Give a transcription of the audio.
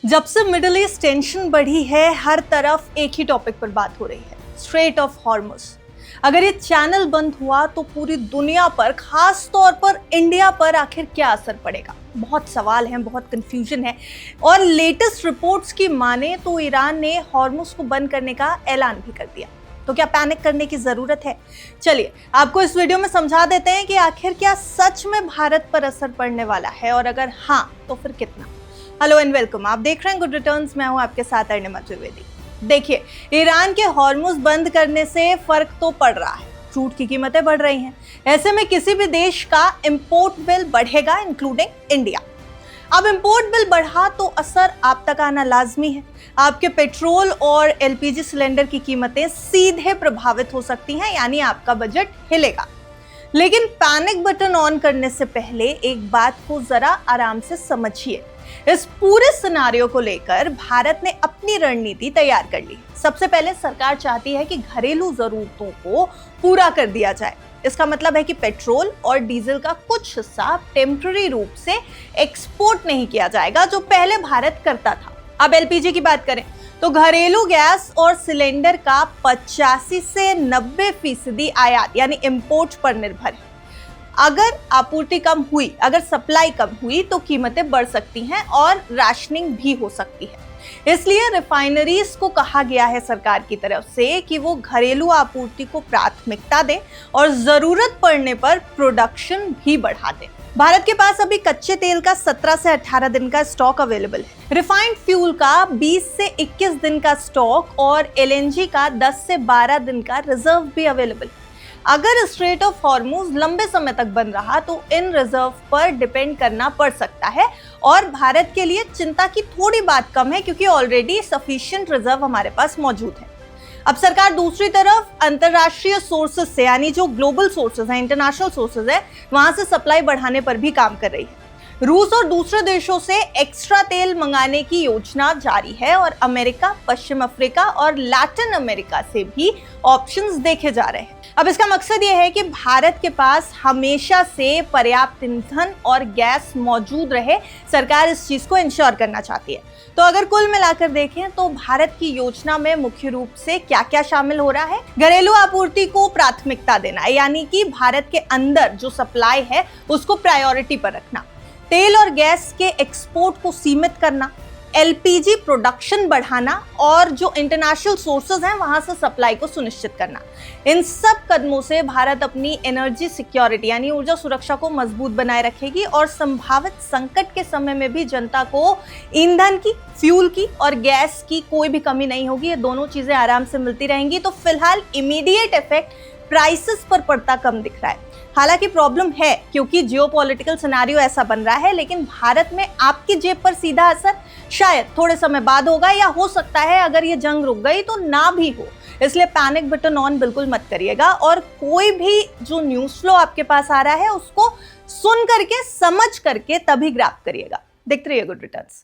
जब से middle east tension बढ़ी है, हर तरफ एक ही टॉपिक पर बात हो रही है, स्ट्रेट ऑफ हॉर्मुज। अगर ये चैनल बंद हुआ तो पूरी दुनिया पर, खास तौर पर इंडिया पर आखिर क्या असर पड़ेगा? बहुत सवाल हैं, बहुत कंफ्यूजन है। और लेटेस्ट रिपोर्ट्स की माने तो ईरान ने हॉर्मुज को बंद करने का ऐलान भी कर दिया। तो क्या पैनिक करने की जरूरत है? चलिए आपको इस वीडियो में समझा देते हैं कि आखिर क्या सच में भारत पर असर पड़ने वाला है, और अगर हाँ तो फिर कितना। हेलो एंड वेलकम, आप देख रहे हैं गुड रिटर्न्स। मैं हूं आपके साथ अर्णिमा त्रिवेदी। देखिए, ईरान के हॉर्मुज बंद करने से फर्क तो पड़ रहा है, क्रूड की कीमतें बढ़ रही हैं। ऐसे में किसी भी देश का इंपोर्ट बिल बढ़ेगा, इंक्लूडिंग इंडिया। अब इंपोर्ट बिल बढ़ा तो असर आप तक आना लाजमी है। आपके पेट्रोल और एलपीजी सिलेंडर की कीमतें सीधे प्रभावित हो सकती हैं, यानी आपका बजट हिलेगा। लेकिन पैनिक बटन ऑन करने से पहले एक बात को जरा आराम से समझिए। इस पूरे सिनारियो को लेकर भारत ने अपनी रणनीति तैयार कर ली। सबसे पहले सरकार चाहती है कि घरेलू जरूरतों को पूरा कर दिया जाए। इसका मतलब है कि पेट्रोल और डीजल का कुछ हिस्सा टेम्पररी रूप से एक्सपोर्ट नहीं किया जाएगा, जो पहले भारत करता था। अब एलपीजी की बात करें तो घरेलू गैस और सिलेंडर का 85 से 90% आयात यानी इंपोर्ट पर निर्भर है। अगर आपूर्ति कम हुई, अगर सप्लाई कम हुई तो कीमतें बढ़ सकती हैं और राशनिंग भी हो सकती है। इसलिए रिफाइनरीज को कहा गया है सरकार की तरफ से कि वो घरेलू आपूर्ति को प्राथमिकता दें और जरूरत पड़ने पर प्रोडक्शन भी बढ़ा दें। भारत के पास अभी कच्चे तेल का 17 से 18 दिन का स्टॉक अवेलेबल है, रिफाइंड फ्यूल का 20 से 21 दिन का स्टॉक और एलएनजी का 10 से 12 दिन का रिजर्व भी अवेलेबल है। अगर स्ट्रेट ऑफ हॉर्मुज लंबे समय तक बंद रहा तो इन रिजर्व पर डिपेंड करना पड़ सकता है, और भारत के लिए चिंता की थोड़ी बात कम है क्योंकि ऑलरेडी सफिशिएंट रिजर्व हमारे पास मौजूद है। अब सरकार दूसरी तरफ अंतरराष्ट्रीय सोर्सेज से, यानी जो ग्लोबल सोर्सेज हैं, इंटरनेशनल सोर्सेज है, वहां से सप्लाई बढ़ाने पर भी काम कर रही है। रूस और दूसरे देशों से एक्स्ट्रा तेल मंगाने की योजना जारी है, और अमेरिका, पश्चिम अफ्रीका और लैटिन अमेरिका से भी ऑप्शंस देखे जा रहे हैं। अब इसका मकसद ये है कि भारत के पास हमेशा से पर्याप्त ईंधन और गैस मौजूद रहे। सरकार इस चीज को इंश्योर करना चाहती है। तो अगर कुल मिलाकर देखें तो भारत की योजना में मुख्य रूप से क्या क्या शामिल हो रहा है? घरेलू आपूर्ति को प्राथमिकता देना, यानी कि भारत के अंदर जो सप्लाई है उसको प्रायोरिटी पर रखना, तेल और गैस के एक्सपोर्ट को सीमित करना, एलपीजी प्रोडक्शन बढ़ाना और जो इंटरनेशनल सोर्सेज हैं वहां से सप्लाई को सुनिश्चित करना। इन सब कदमों से भारत अपनी एनर्जी सिक्योरिटी यानी ऊर्जा सुरक्षा को मजबूत बनाए रखेगी, और संभावित संकट के समय में भी जनता को ईंधन की, फ्यूल की और गैस की कोई भी कमी नहीं होगी। ये दोनों चीजें आराम से मिलती रहेंगी। तो फिलहाल इमीडिएट इफेक्ट प्राइसेस पर पड़ता कम दिख रहा है। हालांकि प्रॉब्लम है क्योंकि जियोपॉलिटिकल सिनेरियो ऐसा बन रहा है, लेकिन भारत में आपकी जेब पर सीधा असर शायद थोड़े समय बाद होगा, या हो सकता है अगर ये जंग रुक गई तो ना भी हो। इसलिए पैनिक बटन ऑन बिल्कुल मत करिएगा, और कोई भी जो न्यूज़ फ्लो आपके पास आ रहा है उसको सुन करके, समझ करके तभी ग्रैब करिएगा। देखते रहिए गुड रिटर्न्स।